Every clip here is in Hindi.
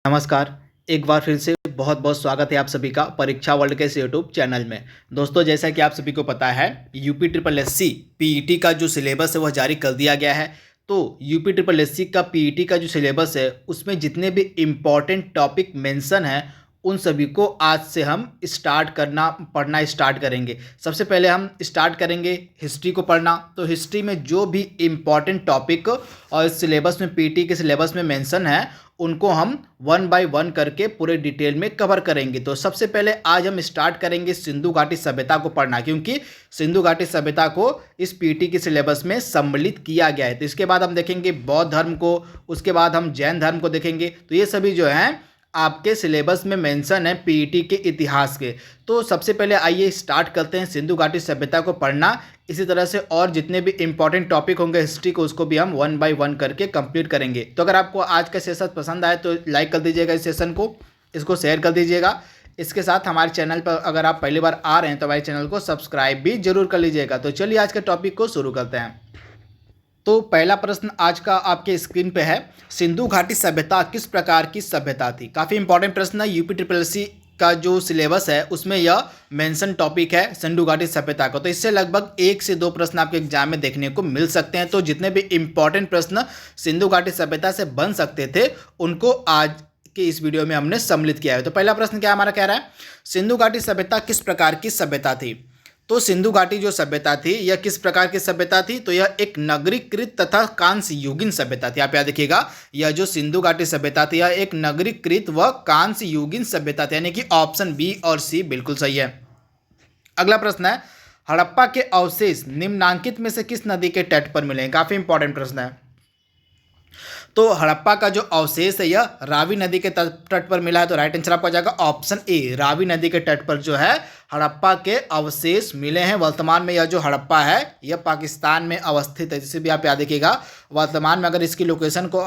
नमस्कार। एक बार फिर से बहुत बहुत स्वागत है आप सभी का परीक्षा वर्ल्ड के इस यूट्यूब चैनल में। दोस्तों, जैसा कि आप सभी को पता है, यूपी ट्रिपल एससी पीईटी का जो सिलेबस है वह जारी कर दिया गया है। तो यूपी ट्रिपल एससी का पीईटी का जो सिलेबस है उसमें जितने भी इम्पॉर्टेंट टॉपिक मेंशन है उन सभी को आज से हम पढ़ना स्टार्ट करेंगे। सबसे पहले हम स्टार्ट करेंगे हिस्ट्री को पढ़ना। तो हिस्ट्री में जो भी इम्पॉर्टेंट टॉपिक और इस सिलेबस में पीईटी के सिलेबस में मेंशन है उनको हम वन बाय वन करके पूरे डिटेल में कवर करेंगे। तो सबसे पहले आज हम स्टार्ट करेंगे सिंधु घाटी सभ्यता को पढ़ना, क्योंकि सिंधु घाटी सभ्यता को इस पीटी के सिलेबस में सम्मिलित किया गया है। तो इसके बाद हम देखेंगे बौद्ध धर्म को, उसके बाद हम जैन धर्म को देखेंगे। तो ये सभी जो हैं आपके सिलेबस में मेंशन है पीईटी के इतिहास के। तो सबसे पहले आइए स्टार्ट करते हैं सिंधु घाटी सभ्यता को पढ़ना। इसी तरह से और जितने भी इंपॉर्टेंट टॉपिक होंगे हिस्ट्री को उसको भी हम वन बाय वन करके कंप्लीट करेंगे। तो अगर आपको आज का सेशन पसंद आए तो लाइक कर दीजिएगा इस सेशन को, इसको शेयर कर दीजिएगा। इसके साथ हमारे चैनल पर अगर आप पहली बार आ रहे हैं तो हमारे चैनल को सब्सक्राइब भी जरूर कर लीजिएगा। तो चलिए आज के टॉपिक को शुरू करते हैं। तो पहला प्रश्न आज का आपके स्क्रीन पे है, सिंधु घाटी सभ्यता किस प्रकार की सभ्यता थी। काफ़ी इंपॉर्टेंट प्रश्न है। यूपी ट्रिपल एससी का जो सिलेबस है उसमें यह मेंशन टॉपिक है सिंधु घाटी सभ्यता को। तो इससे लगभग 1 से 2 प्रश्न आपके एग्जाम में देखने को मिल सकते हैं। तो जितने भी इंपॉर्टेंट प्रश्न सिंधु घाटी सभ्यता से बन सकते थे उनको आज के इस वीडियो में हमने सम्मिलित किया है। तो पहला प्रश्न क्या हमारा कह रहा है, सिंधु घाटी सभ्यता किस प्रकार की सभ्यता थी। तो सिंधु घाटी जो सभ्यता थी यह किस प्रकार की सभ्यता थी, तो यह एक नगरीकृत तथा कांस्य युगीन सभ्यता थी। आप याद रखिएगा, यह जो सिंधु घाटी सभ्यता थी यह एक नगरीकृत व कांस्य युगीन सभ्यता थी, यानी कि ऑप्शन बी और सी बिल्कुल सही है। अगला प्रश्न है, हड़प्पा के अवशेष निम्नांकित में से किस नदी के तट पर मिले हैं। काफी इंपॉर्टेंट प्रश्न है। तो हड़प्पा का जो अवशेष है यह रावी नदी के तट पर मिला है। तो राइट आंसर आपका हो जाएगा ऑप्शन ए, रावी नदी के तट पर जो है हड़प्पा के अवशेष मिले हैं। वर्तमान में यह जो हड़प्पा है यह पाकिस्तान में अवस्थित है, जिसे भी आप याद रखिएगा। वर्तमान में अगर इसकी लोकेशन को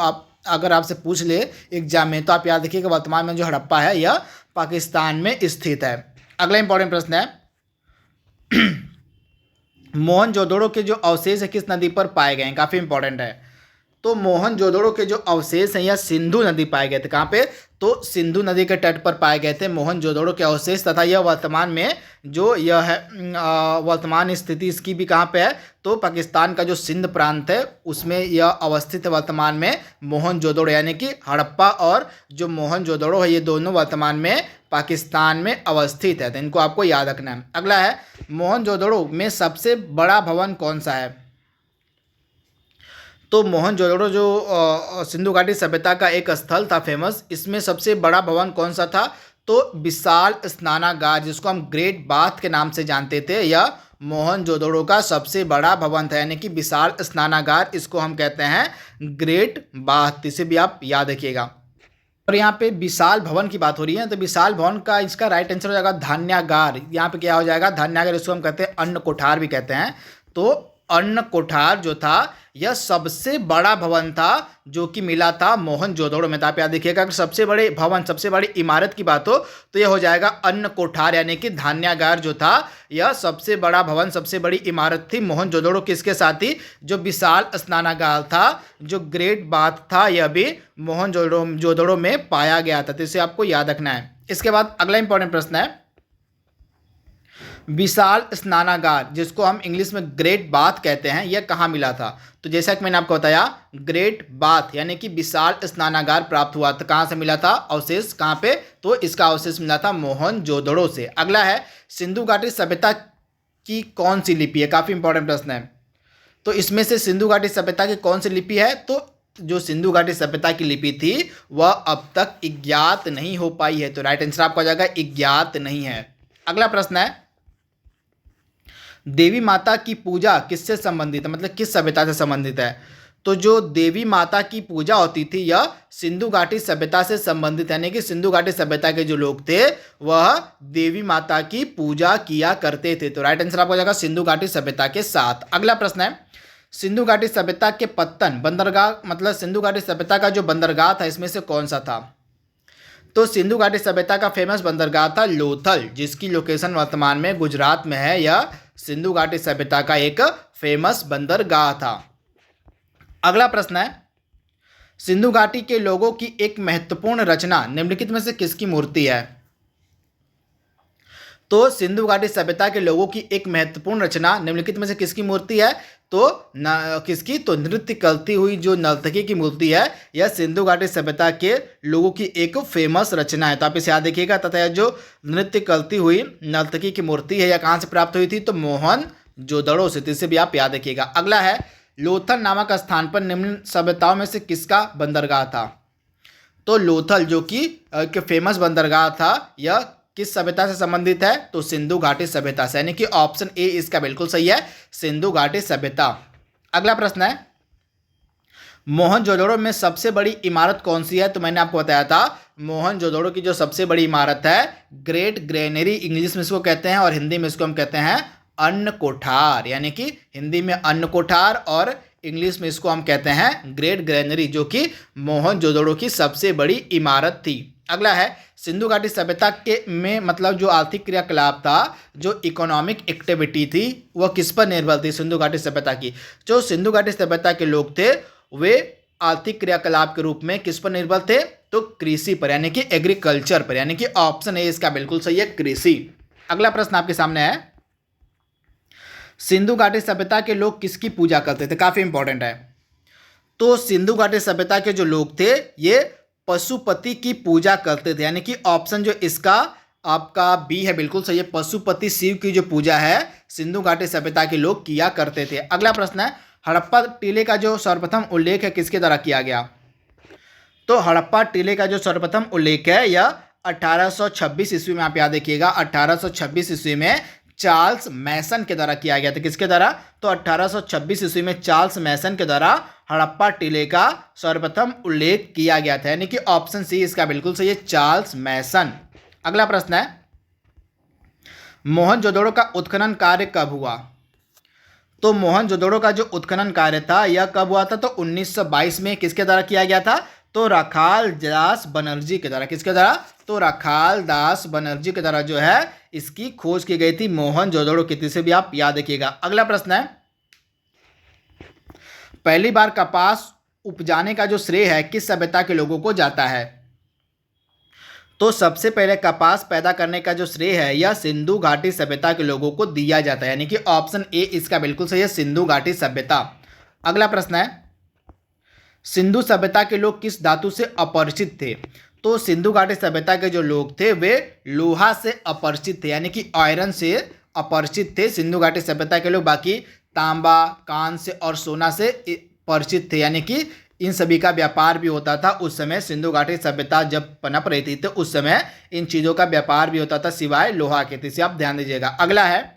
अगर आपसे पूछ ले एग्जाम में तो आप याद रखिएगा वर्तमान में जो हड़प्पा है यह पाकिस्तान में स्थित है। अगला इंपॉर्टेंट प्रश्न है, मोहनजोदड़ो के जो अवशेष है किस नदी पर पाए गए हैं। काफी इंपॉर्टेंट है। तो मोहनजोदड़ो के जो अवशेष हैं यह सिंधु नदी पाए गए थे। कहाँ पे, तो सिंधु नदी के तट पर पाए गए थे मोहनजोदड़ो के अवशेष। तथा यह वर्तमान में जो यह है वर्तमान स्थिति इसकी भी कहाँ पे है, तो पाकिस्तान का जो सिंध प्रांत है उसमें यह अवस्थित है वर्तमान में मोहनजोदड़ो, यानी कि हड़प्पा और जो मोहनजोदड़ो है ये दोनों वर्तमान में पाकिस्तान में अवस्थित है। तो इनको आपको याद रखना है। अगला है, मोहनजोदड़ो में सबसे बड़ा भवन कौन सा है। तो मोहनजोदड़ो जो सिंधु घाटी सभ्यता का एक स्थल था फेमस, इसमें सबसे बड़ा भवन कौन सा था, तो विशाल स्नानागार जिसको हम ग्रेट बाथ के नाम से जानते थे, यह मोहनजोदड़ो का सबसे बड़ा भवन था, यानी कि विशाल स्नानागार, इसको हम कहते हैं ग्रेट बाथ। इसे भी आप याद रखिएगा। और यहाँ पे विशाल भवन की बात हो रही है तो विशाल भवन का इसका राइट आंसर हो जाएगा धान्यागार। यहाँ पे क्या हो जाएगा, धान्यागार, इसको हम कहते हैं अन्न कोठार भी कहते हैं। तो अन्न कोठार जो था यह सबसे बड़ा भवन था जो कि मिला था मोहनजोदड़ो में। तो आप याद रखिएगा, अगर सबसे बड़े भवन सबसे बड़ी इमारत की बात हो तो यह हो जाएगा अन्न कोठार, यानी कि धान्यागार जो था यह सबसे बड़ा भवन सबसे बड़ी इमारत थी मोहनजोदड़ो की। इसके साथ ही जो विशाल स्नानागार था, जो ग्रेट बाथ था, यह भी मोहनजोदड़ो में पाया गया था। तो इसे आपको याद रखना है। इसके बाद अगला इंपॉर्टेंट प्रश्न है, विशाल स्नानागार जिसको हम इंग्लिश में ग्रेट बाथ कहते हैं यह कहाँ मिला था। तो जैसा कि मैंने आपको बताया, ग्रेट बाथ यानी कि विशाल स्नानागार प्राप्त हुआ था। कहाँ से मिला था अवशेष, कहाँ पे, तो इसका अवशेष मिला था मोहनजोदड़ो से। अगला है, सिंधु घाटी सभ्यता की कौन सी लिपि है। काफी इंपॉर्टेंट प्रश्न है। तो इसमें से सिंधु घाटी सभ्यता की कौन सी लिपि है, तो जो सिंधु घाटी सभ्यता की लिपि थी वह अब तक ज्ञात नहीं हो पाई है। तो राइट आंसर आपका हो जाएगा ज्ञात नहीं है। अगला प्रश्न है, देवी माता की पूजा किससे संबंधित है, मतलब किस सभ्यता से संबंधित है। तो जो देवी माता की पूजा होती थी यह सिंधु घाटी सभ्यता से संबंधित है, यानी कि सिंधु घाटी सभ्यता के जो लोग थे वह देवी माता की पूजा किया करते थे। तो राइट आंसर आपको हो जाएगा सिंधु घाटी सभ्यता के साथ। अगला प्रश्न है, सिंधु घाटी सभ्यता के पत्तन बंदरगाह, मतलब सिंधु घाटी सभ्यता का जो बंदरगाह था इसमें से कौन सा था। तो सिंधु घाटी सभ्यता का फेमस बंदरगाह था लोथल, जिसकी लोकेशन वर्तमान में गुजरात में है। यह सिंधु घाटी सभ्यता का एक फेमस बंदरगाह था। अगला प्रश्न है, सिंधु घाटी के लोगों की एक महत्वपूर्ण रचना निम्नलिखित में से किसकी मूर्ति है? तो सिंधु घाटी सभ्यता के लोगों की एक महत्वपूर्ण रचना निम्नलिखित में से किसकी मूर्ति है? तो किसकी? तो नृत्य करती हुई जो नर्तकी की मूर्ति है, यह सिंधु घाटी सभ्यता के लोगों की एक फेमस रचना है। तो आप इसे याद देखिएगा। तथा यह जो नृत्य करती हुई नर्तकी की मूर्ति है, यह कहाँ से प्राप्त हुई थी? तो मोहनजोदड़ो से। इसे भी आप याद रखिएगा। अगला है, लोथल नामक स्थान पर निम्न सभ्यताओं में से किसका बंदरगाह था? तो लोथल जो कि एक फेमस बंदरगाह था, यह किस सभ्यता से संबंधित है? तो सिंधु घाटी सभ्यता से, यानी कि ऑप्शन ए इसका बिल्कुल सही है, सिंधु घाटी सभ्यता। अगला प्रश्न है, मोहनजोदड़ो में सबसे बड़ी इमारत कौन सी है? तो मैंने आपको बताया था, मोहनजोदड़ो की जो सबसे बड़ी इमारत है, ग्रेट ग्रेनरी इंग्लिश में इसको कहते हैं और हिंदी में इसको हम कहते हैं अन्न कोठार, यानी कि हिंदी में अन्न कोठार और इंग्लिश में इसको हम कहते हैं ग्रेट ग्रेनरी, जो कि मोहनजोदड़ो की सबसे बड़ी इमारत थी। अगला है, सिंधु घाटी सभ्यता के में मतलब जो आर्थिक क्रियाकलाप था, जो इकोनॉमिक एक्टिविटी थी, वह किस पर निर्भर थी? सिंधु घाटी सभ्यता की जो सिंधु घाटी सभ्यता के लोग थे, वे आर्थिक क्रियाकलाप के रूप में किस पर निर्भर थे? तो कृषि पर, यानी कि एग्रीकल्चर पर, यानी कि ऑप्शन ए इसका बिल्कुल सही है, कृषि। अगला प्रश्न आपके सामने है, सिंधु घाटी सभ्यता के लोग किसकी पूजा करते थे? काफी इंपॉर्टेंट है। तो सिंधु घाटी सभ्यता के जो लोग थे, ये पशुपति की पूजा करते थे, यानी कि ऑप्शन जो इसका आपका बी है बिल्कुल सही है, पशुपति शिव की जो पूजा है सिंधु घाटी सभ्यता के लोग किया करते थे। अगला प्रश्न है, हड़प्पा टीले का जो सर्वप्रथम उल्लेख है किसके द्वारा किया गया? तो हड़प्पा टीले का जो सर्वप्रथम उल्लेख है, यह 1826 ईस्वी में, आप याद रखिएगा, 1826 ईस्वी में चार्ल्स मैसन के द्वारा किया गया था। किसके द्वारा? तो 1826 ईस्वी में चार्ल्स मैसन के द्वारा हड़प्पा टीले का सर्वप्रथम उल्लेख किया गया था, यानी कि ऑप्शन सी इसका बिल्कुल सही है, चार्ल्स मैसन। अगला प्रश्न है, मोहनजोदड़ो का उत्खनन कार्य कब हुआ? तो मोहनजोदड़ो का जो उत्खनन कार्य था, यह कब हुआ था? तो 1922 में। किसके द्वारा किया गया था? तो राखाल दास बनर्जी के द्वारा। किसके द्वारा? तो राखाल दास बनर्जी के द्वारा जो है इसकी खोज की गई थी, मोहनजोदड़ो की। से भी आप याद रखिएगा। अगला प्रश्न है, पहली बार कपास उपजाने का जो श्रेय है किस सभ्यता के लोगों को जाता है? तो सबसे पहले कपास पैदा करने का जो श्रेय है, यह सिंधु घाटी सभ्यता के लोगों को दिया जाता है, यानी कि ऑप्शन ए इसका बिल्कुल सही है, सिंधु घाटी सभ्यता। अगला प्रश्न है, सिंधु सभ्यता के लोग किस धातु से अपरिचित थे? तो सिंधु घाटी सभ्यता के जो लोग थे, वे लोहा से अपरिचित थे, यानी कि आयरन से अपरिचित थे सिंधु घाटी सभ्यता के लोग। बाकी तांबा, कांस्य और सोना से परिचित थे, यानी कि इन सभी का व्यापार भी होता था उस समय। सिंधु घाटी सभ्यता जब पनप रही थी तो उस समय इन चीज़ों का व्यापार भी होता था, सिवाय लोहा के। इसे आप ध्यान दीजिएगा। अगला है,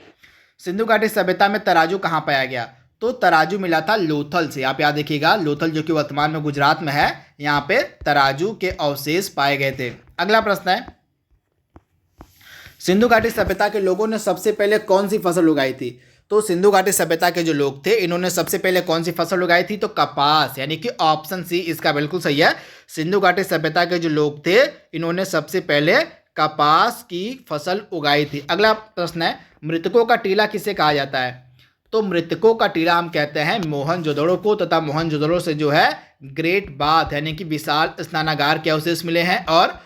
सिंधु घाटी सभ्यता में तराजू कहाँ पाया गया? तो तराजू मिला था लोथल से। आप याद रखिएगा, लोथल जो कि वर्तमान में गुजरात में है, यहाँ पे तराजू के अवशेष पाए गए थे। अगला प्रश्न है, सिंधु घाटी सभ्यता के लोगों ने सबसे पहले कौन सी फसल उगाई थी? तो सिंधु घाटी सभ्यता के जो लोग थे, इन्होंने सबसे पहले कौन सी फसल उगाई थी? तो कपास, यानी कि ऑप्शन सी इसका बिल्कुल सही है। सिंधु घाटी सभ्यता के जो लोग थे, इन्होंने सबसे पहले कपास की फसल उगाई थी। अगला प्रश्न है, मृतकों का टीला किसे कहा जाता है? तो मृतकों का टीला हम कहते हैं मोहनजोदड़ो को, तथा मोहनजोदड़ो से जो है ग्रेट बाथ यानी कि विशाल स्नानागार के अवशेष मिले हैं और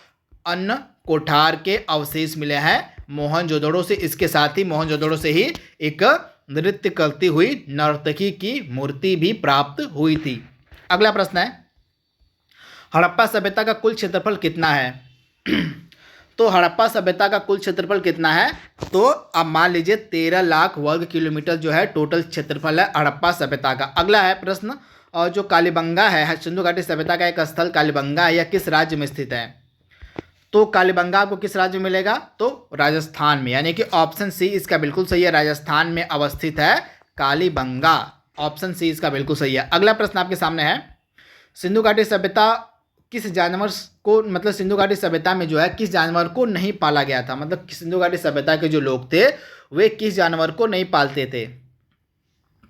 अन्न कोठार के अवशेष मिले हैं मोहनजोदड़ो से। इसके साथ ही मोहनजोदड़ो से ही एक नृत्य करती हुई नर्तकी की मूर्ति भी प्राप्त हुई थी। अगला प्रश्न है, हड़प्पा सभ्यता का कुल क्षेत्रफल कितना है? तो हड़प्पा सभ्यता का कुल क्षेत्रफल कितना है? तो अब मान लीजिए 13 लाख वर्ग किलोमीटर जो है टोटल क्षेत्रफल है हड़प्पा सभ्यता का। अगला है प्रश्न, और जो कालीबंगा है सिंधु घाटी सभ्यता का एक स्थल कालीबंगा है, यह किस राज्य में स्थित है? तो कालीबंगा आपको किस राज्य में मिलेगा? तो राजस्थान में, यानी कि ऑप्शन सी इसका बिल्कुल सही है, राजस्थान में अवस्थित है कालीबंगा। ऑप्शन सी इसका बिल्कुल सही है। अगला प्रश्न आपके सामने है, सिंधु घाटी सभ्यता किस जानवर को, मतलब सिंधु घाटी सभ्यता में जो है किस जानवर को नहीं पाला गया था? मतलब सिंधु घाटी सभ्यता के जो लोग थे वे किस जानवर को नहीं पालते थे?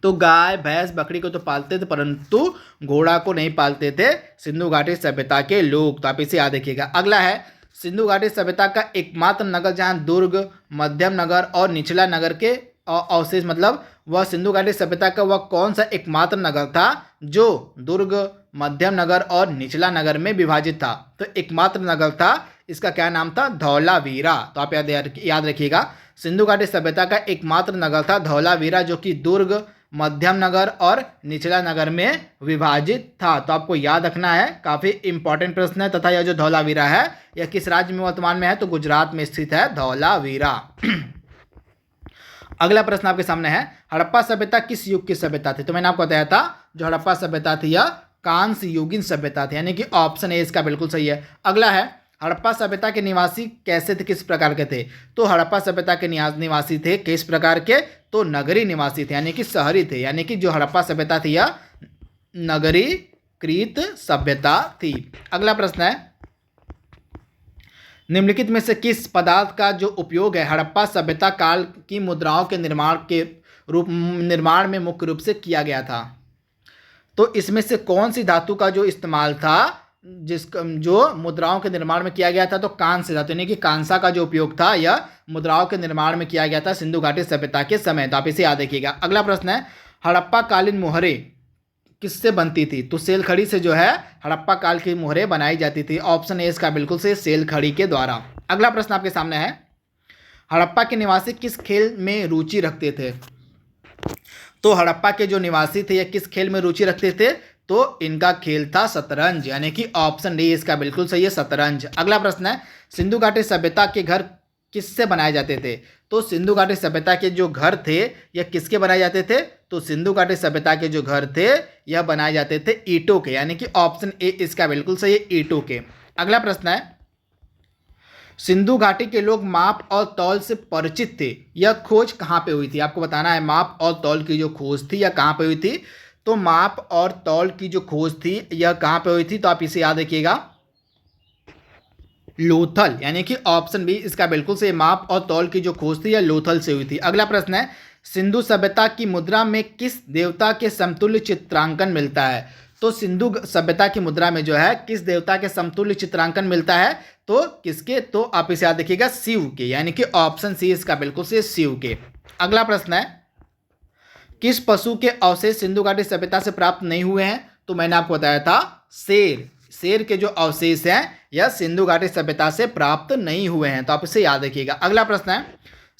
तो गाय, भैंस, बकरी को तो पालते थे, परंतु घोड़ा को नहीं पालते थे सिंधु घाटी सभ्यता के लोग। तो आप इसे याद रखिएगा। अगला है, सिंधु घाटी सभ्यता का एकमात्र नगर जहाँ दुर्ग, मध्यम नगर और निचला नगर के अवशेष, मतलब वह सिंधु घाटी सभ्यता का वह कौन सा एकमात्र नगर था जो दुर्ग, मध्यम नगर और निचला नगर में विभाजित था। तो एकमात्र नगर था, इसका क्या नाम था? धौलावीरा। तो आप याद रखिएगा, सिंधु घाटी सभ्यता का एकमात्र नगर था धौलावीरा, जो कि दुर्ग, मध्यम नगर और निचला नगर में विभाजित था। तो आपको याद रखना है, काफ़ी इंपॉर्टेंट प्रश्न है। तथा यह जो धौलावीरा है यह किस राज्य में वर्तमान में है? तो गुजरात में स्थित है धौलावीरा। अगला प्रश्न आपके सामने है, हड़प्पा सभ्यता किस युग की सभ्यता थी? तो मैंने आपको बताया था जो हड़प्पा सभ्यता थी यह कांस्य युगीन सभ्यता थी, यानी कि ऑप्शन ए इसका बिल्कुल सही है। अगला है, हड़प्पा सभ्यता के निवासी कैसे थे, किस प्रकार के थे? तो हड़प्पा सभ्यता के निवासी थे किस प्रकार के? तो नगरीय निवासी थे, यानी कि शहरी थे। यानी कि जो हड़प्पा सभ्यता थी यह नगरीकृत सभ्यता थी। अगला प्रश्न है, निम्नलिखित में से किस पदार्थ का जो उपयोग है हड़प्पा सभ्यता काल की मुद्राओं के निर्माण में मुख्य रूप से किया गया था? तो इसमें से कौन सी धातु का जो इस्तेमाल था जो मुद्राओं के निर्माण में किया गया था? तो कांस्य धातु, यानी कि कांसा का जो उपयोग था यह मुद्राओं के निर्माण में किया गया था सिंधु घाटी सभ्यता के समय। तो आप इसे याद रखिएगा। अगला प्रश्न है, हड़प्पा कालीन मोहरें किससे बनती थी? तो सेल खड़ी से जो है हड़प्पा काल की मोहरें बनाई जाती थी। ऑप्शन ए इसका बिल्कुल से सेल खड़ी के द्वारा। अगला प्रश्न आपके सामने है, हड़प्पा के निवासी किस खेल में रुचि रखते थे? तो हड़प्पा के जो निवासी थे यह किस खेल में रुचि रखते थे? तो इनका खेल था शतरंज, यानी कि ऑप्शन डी इसका बिल्कुल सही है, शतरंज। अगला प्रश्न है, सिंधु घाटी सभ्यता के घर किससे बनाए जाते थे? तो सिंधु घाटी सभ्यता के जो घर थे यह किसके बनाए जाते थे? तो सिंधु घाटी सभ्यता के जो घर थे यह बनाए जाते थे ईंटों के, यानी कि ऑप्शन ए इसका बिल्कुल सही है, ईंटों के। अगला प्रश्न है, सिंधु घाटी के लोग माप और तौल से परिचित थे, यह खोज कहाँ पे हुई थी? आपको बताना है माप और तौल की जो खोज थी यह कहाँ पे हुई थी? तो माप और तौल की जो खोज थी यह कहाँ पे हुई थी? तो आप इसे याद रखिएगा, लोथल, यानी कि ऑप्शन बी इसका बिल्कुल सही, माप और तौल की जो खोज थी यह लोथल से हुई थी। अगला प्रश्न है, सिंधु सभ्यता की मुद्रा में किस देवता के समतुल्य चित्रांकन मिलता है? तो सिंधु सभ्यता की मुद्रा में जो है किस देवता के समतुल्य चित्रांकन मिलता है? तो किसके? तो आप इसे याद रखिएगा, शिव के, यानी कि ऑप्शन सी इसका बिल्कुल सही, शिव के। अगला प्रश्न है, किस पशु के अवशेष सिंधु घाटी सभ्यता से प्राप्त नहीं हुए हैं? तो मैंने आपको बताया था शेर, शेर के जो अवशेष हैं यह सिंधु घाटी सभ्यता से प्राप्त नहीं हुए हैं। तो आप इसे याद रखिएगा। अगला प्रश्न है,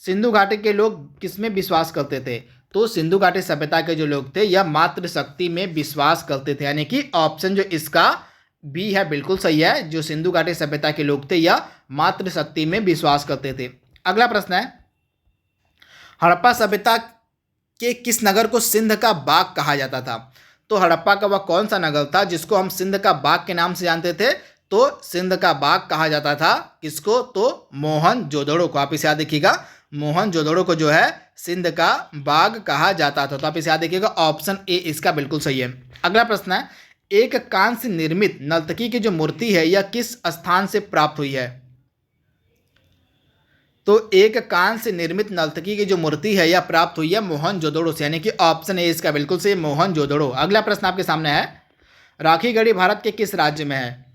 सिंधु घाटी के लोग किसमें विश्वास करते थे? तो सिंधु घाटी सभ्यता के जो लोग थे यह मातृशक्ति में विश्वास करते थे, यानी कि ऑप्शन जो इसका बी है बिल्कुल सही है। जो सिंधु घाटी सभ्यता के लोग थे यह मातृशक्ति में विश्वास करते थे। अगला प्रश्न है, हड़प्पा सभ्यता के किस नगर को सिंध का बाग कहा जाता था? तो हड़प्पा का वह कौन सा नगर था जिसको हम सिंध का बाग के नाम से जानते थे? तो सिंध का बाग कहा जाता था किसको? तो मोहनजोदड़ो को। आप इसे याद रखिएगा, मोहनजोदड़ो को जो है सिंध का बाग कहा जाता था। तो आप इसे याद रखिएगा, ऑप्शन ए इसका बिल्कुल सही है। अगला प्रश्न है, एक कांस्य निर्मित नर्तकी की जो मूर्ति है यह किस स्थान से प्राप्त हुई है? तो एक कांस्य निर्मित नर्तकी की जो मूर्ति है यह प्राप्त हुई है मोहनजोदड़ो से, यानी कि ऑप्शन ए इसका बिल्कुल सही, मोहनजोदड़ो। अगला प्रश्न आपके सामने है, राखीगढ़ी भारत के किस राज्य में है?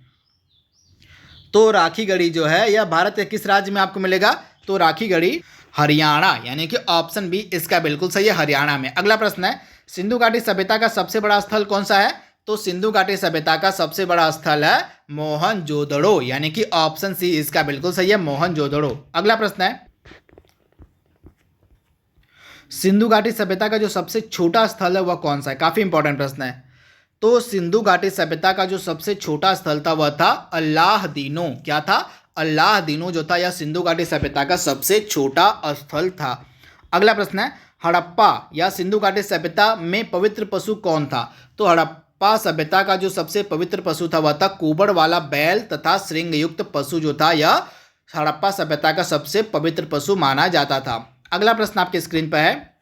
तो राखीगढ़ी जो है यह भारत के किस राज्य में आपको मिलेगा? तो राखीगढ़ी हरियाणा, यानी कि ऑप्शन बी इसका बिल्कुल सही है, हरियाणा में। अगला प्रश्न है, सिंधु घाटी सभ्यता का सबसे बड़ा स्थल कौन सा है? तो सिंधु घाटी सभ्यता का सबसे बड़ा स्थल है मोहनजोदड़ो, यानी कि ऑप्शन सी इसका बिल्कुल सही है, मोहनजोदड़ो। अगला प्रश्न है, सिंधु घाटी सभ्यता का जो सबसे छोटा स्थल है वह कौन सा है? काफी इंपॉर्टेंट प्रश्न है। तो सिंधु घाटी सभ्यता का जो सबसे छोटा स्थल था वह था अल्लाहदीनो। क्या था? अल्लाहदीनो जो था यह सिंधु घाटी सभ्यता का सबसे छोटा स्थल था। अगला प्रश्न है, हड़प्पा या सिंधु घाटी सभ्यता में पवित्र पशु कौन था? तो हड़प्पा सभ्यता का जो सबसे पवित्र पशु था वह था कुबड़ वाला बैल तथा श्रृंग युक्त पशु जो था यह हड़प्पा सभ्यता का सबसे पवित्र पशु माना जाता था। अगला प्रश्न आपके स्क्रीन पर है,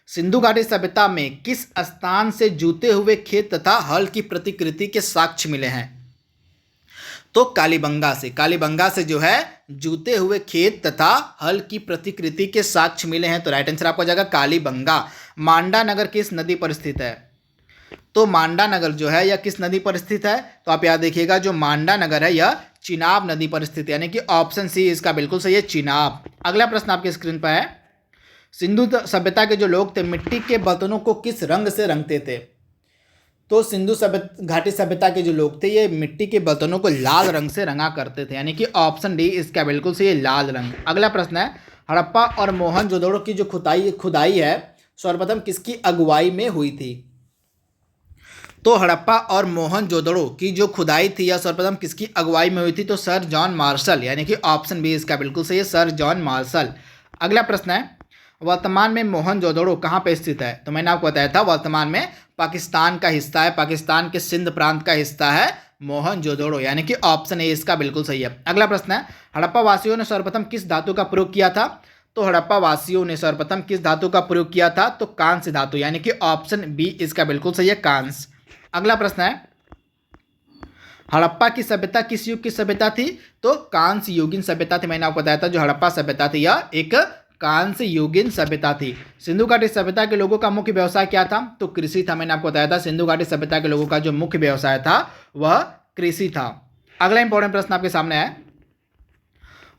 सिंधु घाटी सभ्यता में किस स्थान से जूते हुए खेत तथा हल की प्रतिकृति के साक्ष्य मिले हैं? तो कालीबंगा से, कालीबंगा से जो है जूते हुए खेत तथा हल की प्रतिकृति के साक्ष्य मिले हैं। तो राइट आंसर आपका जाएगा कालीबंगा। मांडा नगर किस नदी पर स्थित है? तो मांडा नगर जो है यह किस नदी पर स्थित है? तो आप याद देखिएगा, जो मांडा नगर है यह चिनाब नदी पर स्थित है, यानी कि ऑप्शन सी इसका बिल्कुल सही है, चिनाब। अगला प्रश्न आपके स्क्रीन पर है, सिंधु सभ्यता के जो लोग थे मिट्टी के बर्तनों को किस रंग से रंगते थे? तो सिंधु घाटी सभ्यता के जो लोग थे ये मिट्टी के बर्तनों को लाल रंग से रंगा करते थे, यानी कि ऑप्शन डी इसका बिल्कुल सही है, लाल रंग। अगला प्रश्न है, हड़प्पा और मोहनजोदड़ो की जो खुदाई है सर्वप्रथम किसकी अगुवाई में हुई थी? तो हड़प्पा और मोहनजोदड़ो की जो खुदाई थी या सर्वप्रथम किसकी अगुवाई में हुई थी? तो सर जॉन मार्शल, यानी कि ऑप्शन बी इसका बिल्कुल सही है, सर जॉन मार्शल। अगला प्रश्न है, वर्तमान में मोहनजोदड़ो कहाँ पे स्थित है? तो मैंने आपको बताया था वर्तमान में पाकिस्तान का हिस्सा है, पाकिस्तान के सिंध प्रांत का हिस्सा है मोहनजोदड़ो, यानी कि ऑप्शन ए इसका बिल्कुल सही है। अगला प्रश्न है, हड़प्पा वासियों ने सर्वप्रथम किस धातु का प्रयोग किया था? तो हड़प्पा वासियों ने सर्वप्रथम किस धातु का प्रयोग किया था? तो कांस्य धातु, यानी कि ऑप्शन बी इसका बिल्कुल सही है, कांस्य। अगला प्रश्न है, हड़प्पा की सभ्यता किस युग की सभ्यता थी? तो कांस्य युगीन सभ्यता थी। मैंने आपको बताया था जो हड़प्पा सभ्यता थी यह एक कांस्य युगीन सभ्यता थी। सिंधु घाटी सभ्यता के लोगों का मुख्य व्यवसाय क्या था? तो कृषि था। मैंने आपको बताया था सिंधु घाटी सभ्यता के लोगों का जो मुख्य व्यवसाय था वह कृषि था। अगला इंपॉर्टेंट प्रश्न आपके सामने है,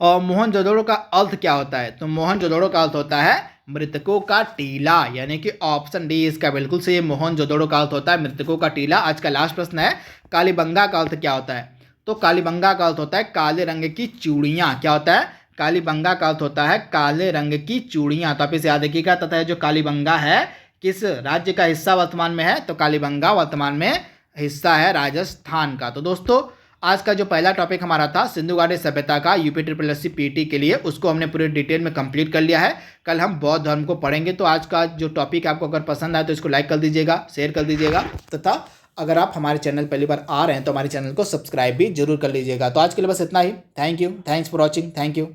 और मोहनजोदड़ो का अर्थ क्या होता है? तो मोहनजोदड़ो का अर्थ होता है मृतकों का टीला, यानी कि ऑप्शन डी इसका बिल्कुल सही है, मोहनजोदड़ो का अर्थ होता है मृतकों का टीला। आज का लास्ट प्रश्न है, कालीबंगा का अर्थ क्या होता है? तो कालीबंगा का अर्थ होता है काले रंग की चूड़ियाँ। क्या होता है? कालीबंगा का अर्थ होता है काले रंग की चूड़ियाँ। तो आप इसे याद रखिएगा। तथा जो कालीबंगा है किस राज्य का हिस्सा वर्तमान में है? तो कालीबंगा वर्तमान में हिस्सा है राजस्थान का। तो दोस्तों आज का जो पहला टॉपिक हमारा था सिंधु घाटी सभ्यता का यूपी SSC पीटी के लिए, उसको हमने पूरे डिटेल में कंप्लीट कर लिया है। कल हम बौद्ध धर्म को पढ़ेंगे। तो आज का जो टॉपिक आपको अगर पसंद आए तो इसको लाइक कर दीजिएगा, शेयर कर दीजिएगा, तथा अगर आप हमारे चैनल पहली बार आ रहे हैं तो हमारे चैनल को सब्सक्राइब भी जरूर कर लीजिएगा। तो आज के लिए बस इतना ही। Thank you, thanks for watching, thank you.